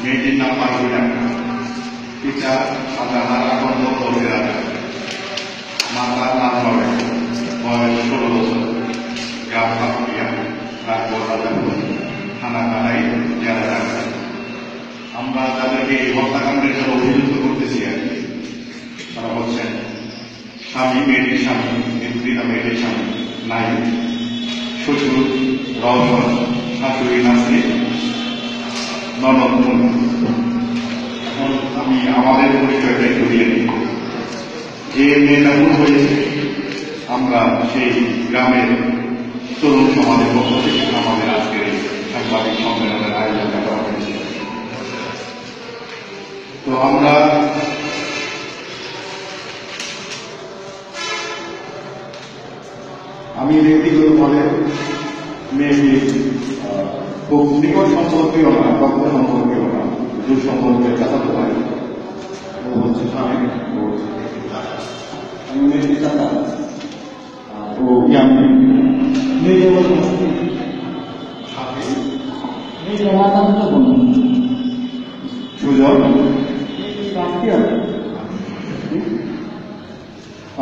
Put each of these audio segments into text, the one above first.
মেয়েটির নাম পারবিনা, পিতা আল্লাহ আকন্দ কবিরা, মাতা নাম হবে বয়স 16 বছর, গ্রাম পাকুড়িয়া, রাজপুর রাজাপুর, থানা কালাই, জেলা ঢাকা। আমরা তাদেরকে এই হত্যাকাণ্ডের জন্য অভিযুক্ত করতেছি আর কি। তারা হচ্ছেন স্বামী, মেয়েটির স্বামী, পিতা মেয়েটির স্বামী নাই, শ্বশুর রওশন, শাশুড়ি নাসরি, ননদ মুন্না। এখন আমি আমাদের পরিচয়টা একটু দিয়ে নিই। যে মেয়েটা ভুল হয়েছে, আমরা সেই গ্রামের তরুণ সমাজের পক্ষ থেকে আমাদের আজকের সাংবাদিক সম্মেলনের আয়োজন করা হয়েছে। তো আমি ব্যক্তিগতভাবে মেয়েটির খুব নিকট সম্পর্কীয় না, রক্ত সম্পর্কীয় না, দূর সম্পর্কের চাচাতো ভাই। ও হচ্ছে স্বামী, আমি মেয়েটির চাচা। ও সুজন।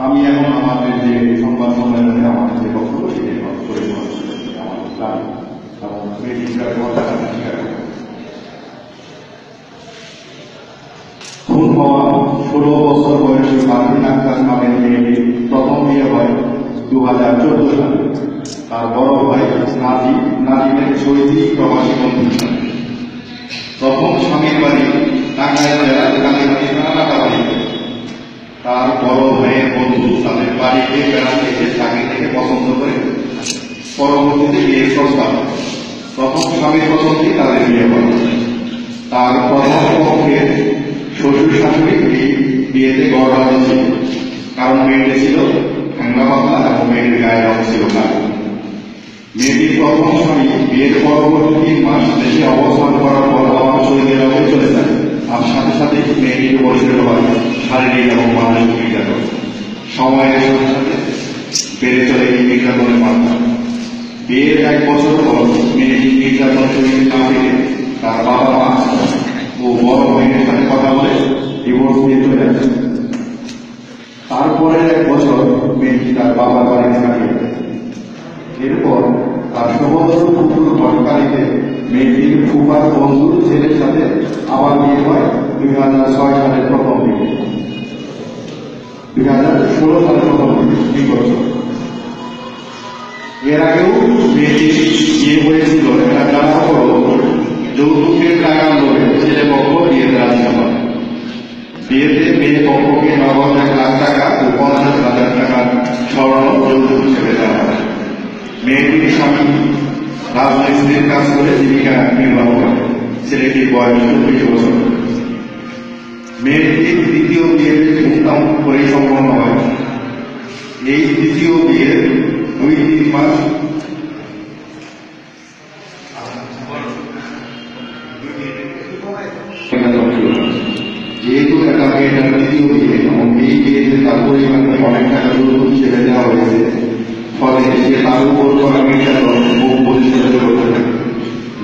আমি এখন আমাদের যে সংবাদ সম্মেলনে আমাদের যে বক্তব্য সেটি করে আমাদের প্ল্যান এবং খুন হওয়া 16 বছর বয়সী মার্কিন আক্তার নামের মেয়েটি প্রথম বিয়ে হয় 2014 সালে। তার বড় ভাই নাজিমের সৌদি প্রবাসী বন্ধু। প্রথম স্বামীর বাড়ি টাঙ্গাইল জেলার কালীবাড়ি থানাবাড়িতে। তার বড় ভাইয়ের বন্ধু তাদের বাড়িতে বেড়াতে এসে তাকে থেকে পছন্দ করে পরবর্তীতে বিয়ের প্রস্তাব। প্রথম স্বামীর পছন্দেই তাদের বিয়ে হয়। তার প্রথম পক্ষের শ্বশুর শাশুড়ি বিয়েতে গড়রাজি ছিল, কারণ মেয়েটি ছিল ঠান্ডা পাতলা এবং মেয়েটির গায়ের রং ছিল কালো। মেয়েটির প্রথম স্বামী বিয়ের পরবর্তী 3 মাস দেশে অবস্থান করার পর আবার সৌদি আরবে চলে যায়। আর সাথে সাথে মেয়েটির বয়সের হয় শারীরিক এবং মানসিক নির্যাতন। সময়ের সাথে সাথে বেড়ে চলে এই নির্যাতনের মাত্রা। বিয়ের 1 বছর পর মেয়েটি নির্যাতন শরীরে না পেরে তার বাবা মা ও বড় ভাইয়ের সাথে কথা বলে ডিভোর্স দিয়ে চলে আসে। তারপরে 1 বছর মেয়েটি তার বাবার বাড়িতে কাটিয়ে দেয়। এরপর তার সহোদর পুত্র ঘটকালীতে মেয়েটির ফুফার বন্ধুর ছেলের সাথে আবার বিয়ে হয় 2006 সালের প্রথম দিকে। 2016 সালের প্রথম দিকে 2 বছর। এর আগেও মেয়েটি বিয়ে হয়েছিল একটা জানা হল যৌতুকের টাকার লোভে ছেলে পক্ষ বিয়েতে রাজি হয়। বিয়েতে মেয়ে পক্ষকে নগদ 1 লাখ টাকা ও 50,000 টাকার স্বর্ণ যৌতুক হিসেবে দেওয়া হয়। মেয়েটির স্বামী রাজমিস্ত্রির কাজ করে জীবিকা নির্বাহ করে। ছেলেটির বয়স 24 বছর। মেয়েটির দ্বিতীয় বিয়ের ধুমধাম করে সম্পন্ন হয়। এই দ্বিতীয় বিয়ের 2-3 মাস যেহেতু এটা মেয়েটার দ্বিতীয় বিয়ে এবং এই বিয়েতে তার পরিবারকে অনেক টাকা যৌতুক হিসেবে দেওয়া হয়েছে, ফলে সে তার উপর করা নির্যাতন মুখ পরিষ্কার করতে থাকে।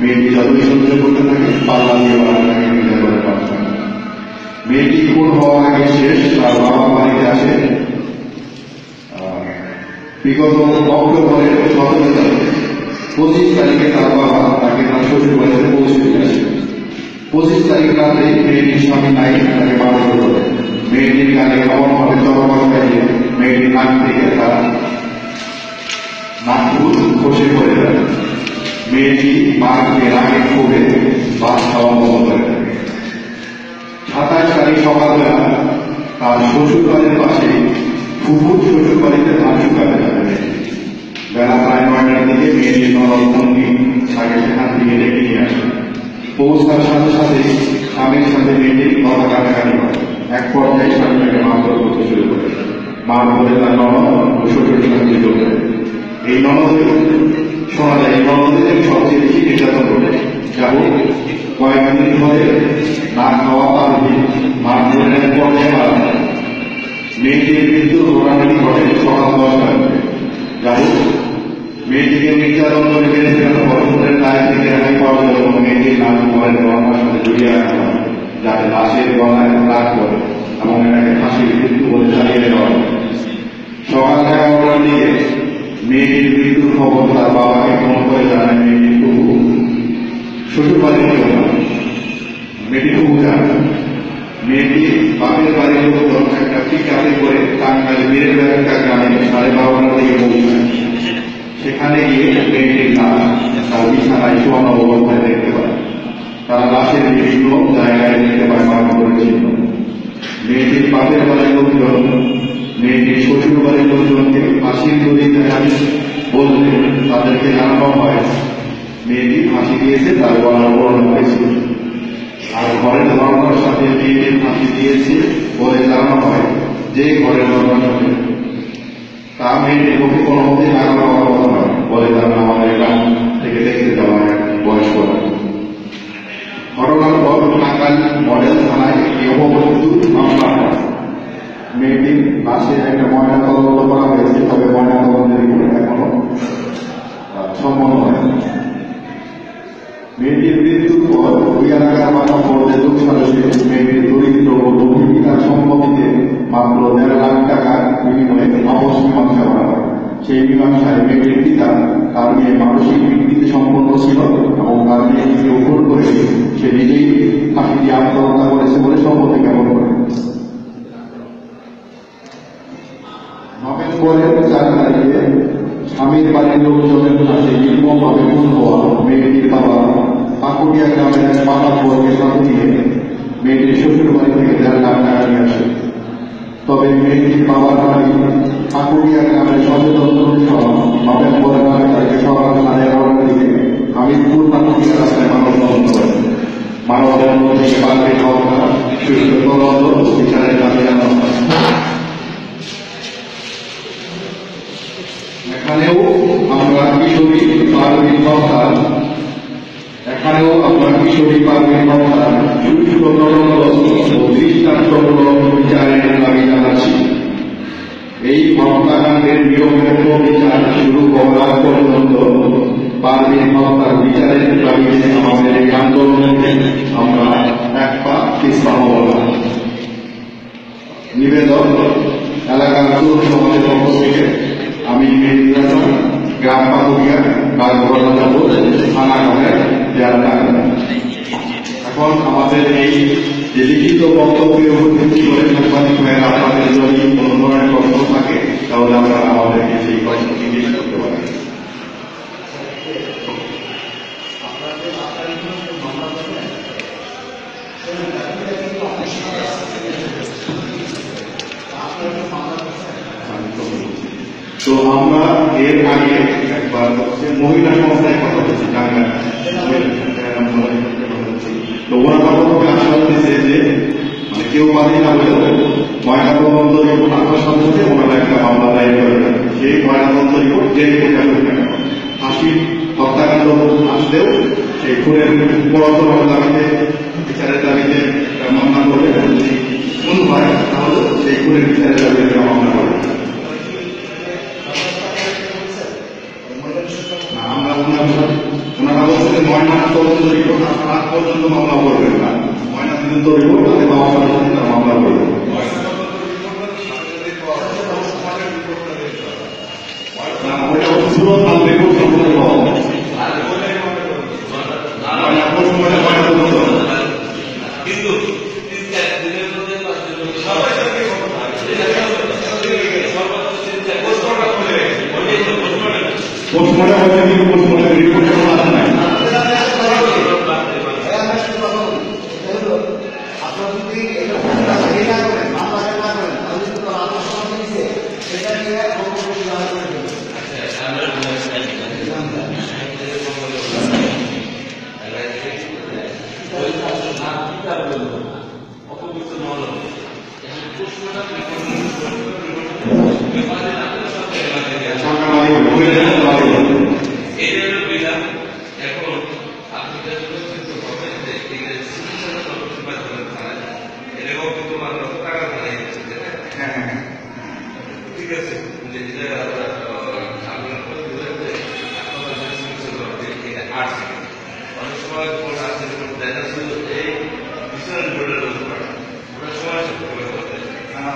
মেয়েটি যতই সহ্য করতে থাকে পাল্লা দিয়ে বাড়াতে থাকে নির্যাতনের মাত্রা। মেয়েটি খুন হওয়ার আগে শেষ তার বাবা বাড়িতে আসে বিগত অক্টোবরের 17 তারিখ 25 তারিখে তার বাবা তাকে তার শ্বশুর বাড়িতে পৌঁছে দিয়েছে। 25 তারিখ রাতে মেয়েটির স্বামী নাই তাকে মারধর করে, মেয়েটির গালে এমনভাবে চড়াবার খাইয়ে মেয়েটির নাক থেকে তার নাকপুর খসে পড়ে যায়। মেয়েটি মাকে রাগে ক্ষোভে বাস খাওয়া বন্ধ করে দেয়। 27 তারিখ সকালবেলা তার শ্বশুর বাড়ির পাশে ফুফুর শ্বশুর বাড়িতে ধান শুকাতে যাবে। বেলা প্রায় 9টার দিকে মেয়েটির নরকবন্দি তাকে সেখান থেকে ডেকে নিয়ে আসে। পৌঁছার সাথে সাথে স্বামীর সাথে মেয়েটির কথা কাটাকাটি হয়। এক পর্যায়ে স্বামী তাকে মারধর করতে শুরু করে, মার ধরে তার ননদ ও শ্বশুর শাশুড়ি চলে যায়। এই ননদের শোনা যায় এই ননদের সবচেয়ে বেশি নির্যাতন করে। যাবো কয়েকদিন ধরে না খাওয়া পারবে মার ধরে পর্যায়ে মারা যায়। মেয়েটির মৃত্যুর ঘটনাটি ঘটে সকাল 10টায়। যাই মেয়েটিকে নির্যাতন করে বেড়ে ফেরানো বছরের দায় থেকে রেহাই পাওয়া গেল এবং মেয়েটির নাম ঘরের গণনার সাথে জড়িয়ে রাখা হয়, যাতে লাশের গলায় দাগ করে এবং এটাকে ফাঁসির মৃত্যু বলে চালিয়ে দেওয়া হয়। সকাল 11টার দিকে মেয়েটির মৃত্যুর খবর তার বাবাকে ফোন করে জানায় মেয়েটির ফুফু। শ্বশুর বাড়ির কেউ না, মেয়েটির ফুফু জানে। মেয়েটির বাপের বাড়ির লোকজন একটা পিকআপে করে টাঙ্গাইল বীরের একটা গ্রামে 12:30টার দিকে পৌঁছায়। সেখানে গিয়ে মেয়েটির লাশ তার বিছানায় শোয়ানো অবস্থায় দেখতে পায়। তারা লাশের বিভিন্ন জায়গায় দেখতে পায় মারণ করেছিল। মেয়েটির বাপের বাড়ির লোকজন মেয়েটির শ্বশুর বাড়ির লোকজনকে ফাঁসির দড়ি দেখাতে বললে তাদেরকে জানানো হয় মেয়েটি ফাঁসি দিয়েছে, তার গলার বর্ণ হয়েছে। আর ঘরের দরজার সাথে মেয়েটির ফাঁসি দিয়েছে বলে জানানো হয় যে ঘরের দরজার সাথে তা মেয়েটির পক্ষে কোনো মতে আগানো হওয়ার কথা নয় বলে তারা আমাদের গ্রাম থেকে দেখতে যাওয়া এক বয়স্ক। ঘটনার পর টাঙ্গাইল মডেল থানায় একটি অপমৃত্যুর মামলা হয়। মেয়েটির লাশের একটা ময়না তদন্ত করা হয়েছে, তবে ময়না তদন্তের রিপোর্ট এখনো সম্পন্ন হয়নি। মেয়েটির মৃত্যুর পর ওই এলাকার মানব পর্যায়ে যোগসাজশে মেয়েটির দরিদ্র ও দুঃখী পিতার সম্পত্তিতে মাত্র 1.5 লাখ টাকার বিনিময়ে আপস মীমাংসা করা হয়। সেই মীমাংসায় মেয়েটির পিতা তার মেয়ে মানসিক ভিত্তিতে সম্পন্ন ছিল এবং তার মেয়েটিকে উদ্ধার করে সে নিজেই ফাঁসি দিয়ে আত্মহত্যা করেছে বলে সম্পত্তি জ্ঞাপন করে। নভেম্বরের 4 তারিখে স্বামীর বাড়ির লোকজনের কাছে নির্মমভাবে খুন হওয়া মেয়েটির বাবা পাকুড়িয়া গ্রামের এক মাতাব্বরকে সাথে নিয়ে মেয়েটির শ্বশুর বাড়ি থেকে 1.5 লাখ টাকা নিয়ে আসে। তবে মেয়েটির বাবার বাড়ি পাকুড়িয়া গ্রামের সচেতন সহ নভেম্বরের 4 তারিখে সকাল 11:30টার দিকে হামিদপুর পাকুড়িয়া রাস্তায় মানববন্ধন করে। মানববন্ধন থেকে বাড়ির হত্যা সুষ্ঠু তদন্ত বিচারের দাবি জানানো হয়। এখানেও আমরা কিশোরী পারভীন হত্যার সুষ্ঠু তদন্ত ও দৃষ্টান্তমূলক বিচারের দাবি জানাচ্ছি। এই হত্যাকাণ্ডের নিরপেক্ষ বিচার শুরু করার পর্যন্ত পারভীন হত্যার বিচারের দাবিতে আমাদের এই আন্দোলনকে আমরা এক পা পিছপা হব না। নিবেদন এলাকার তরুণ সমাজের পক্ষ থেকে আমি গ্রাম পাকুড়িয়া কাজঘটনা যাব থানা ঘরের জেলা। এখন আমাদের এই যে লিখিত বক্তব্যের উপর ভিত্তি করে সাংবাদিক ভাইয়েরা আপনাদের যদি কোনো ধরনের প্রশ্ন থাকে তাহলে আমরা আমাদেরকে সেই প্রশ্ন জিজ্ঞেস করতে পারি। তো আমরা এর আগে একবার মহিলা সংস্থায় কথা বলছি টাঙ্গাইল, তো ওরা তখন আশ্বাস দিচ্ছে যে মানে কেউ পারি না বলে ময়নাতদন্ত রিপোর্ট আসার সাথে সাথে ওনারা একটা মামলা দায়ের করে। সেই ময়নাতদন্ত রিপোর্ট যে ফাঁসির হত্যাকাণ্ড আসলেও সেই খুনের পরবর্তী দাবিতে বিচারের দাবিতে মামলা করবে। যদি কোন হয় তাহলে সেই খুনের বিচারের দাবিতে মামলা করবে। ওনারা বলছে ময়না তদন্ত রিপোর্ট আজ পর্যন্ত মামলা করবেন না, ময়না তদন্ত রিপোর্ট তাদের পাওয়ার সাথে সাথে তারা মামলা করবেন। ওইটা হচ্ছে সুরত আনবে খুব সম্পূর্ণ কিন্তু পোস্টমর্টম হচ্ছে কিন্তু পোস্টমর্টম রিপোর্ট কোনো আসে নাই। আপনার যদি এটা না করেন মামলা না করেন তাহলে কিন্তু আত্মসমর্পণ দিচ্ছে সেটা নিয়ে ঠিক আছে অনেক সময় দেখা ছিল এই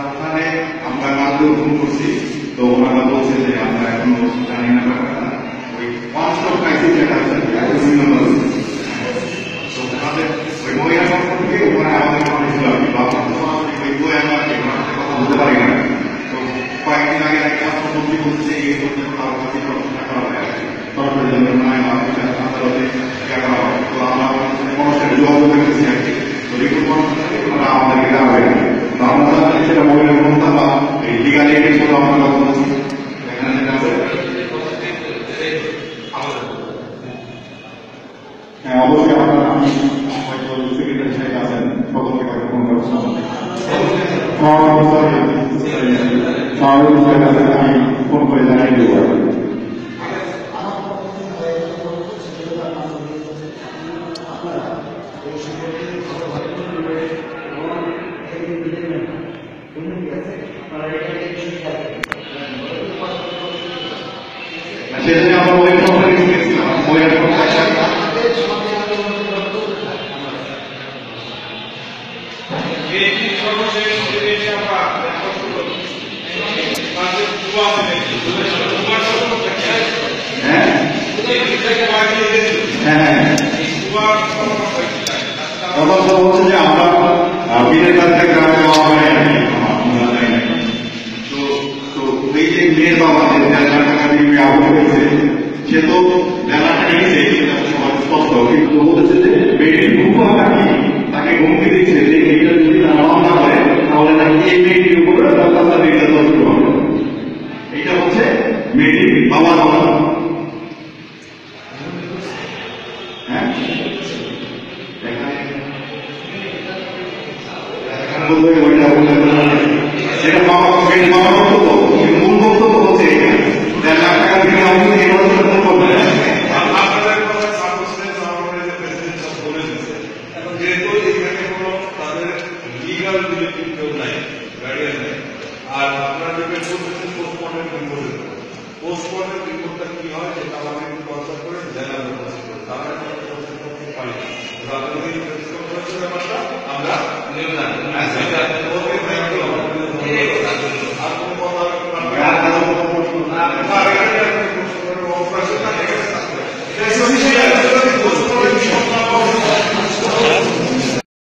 ওখানে আমরা কালকে ফোন করছি, তো ওনারা বলছে যে আমরা এখনো জানি না ব্যাপারটা। ওই ওয়ান স্টপ ক্রাইসিস যেটা আছে তো ওনাদের ওই মহিলা সম্পর্কে ওখানে আমাদের মানুষ ছিল আর কি, বা ওই বই আমরা ওনার সাথে কথা বলতে পারি না। তো কয়েকদিন আগে একটা স্বাস্থ্যমন্ত্রী বলছে এই করতে কারো কাছে প্রশ্ন করা হয় সরকারি জন্য নয় আদালতে করা হয়। তো আমরা মানুষের যোগাযোগ রেখেছি আর কি, তো রিপোর্ট ওনারা আমাদেরকে দেওয়া হয় না। আমরা সেটা মহিলা সংস্থা বা এই লিগাল এডের সাথে আমরা কথা বলছি, এখানে যেটা আছে হ্যাঁ অবশ্যই আপনার আমি হয়তো সেক্রেটারি সাহেব আছেন সকলকে হয়তো ফোন করছি আমি ফোন করে জানিয়ে দেবো। সেটা আমরা ওই সম্পর্কে গেছিলাম ওই হচ্ছে যে আমরা বিলের কাছ থেকে গ্রামে যাওয়া হয় তো এই যে মেয়ের বাবা যে 1.5 লাখ টাকা দিয়ে আহত হয়েছে সে তো 1.5 লাখ টাকা নিয়েছে সেটা স্পষ্ট, কিন্তু বলতেছে যে মেয়েটির ঘুম নাকি তাকে ঘুমকে দিচ্ছে যে এইটা যদি তারা না করে তাহলে নাকি এই মেয়েটির উপরে রাস্তা দিয়ে শুরু হবে। এইটা হচ্ছে মেয়েটির বাবার কথা। হ্যাঁ সেটা বাবা মেয়ের বাবার বক্তব্য, মূল বক্তব্য হচ্ছে 1.5 লাখ টাকা দিয়ে আমি আর আপনারা ডিপেন্ড করতেছেন পোস্টমর্টম রিপোর্টটা কি হয় সেটা আমাকে একটু কনসাল্ট করে জেলা তাহলে পারি ব্যাপারটা আমরা নিয়ে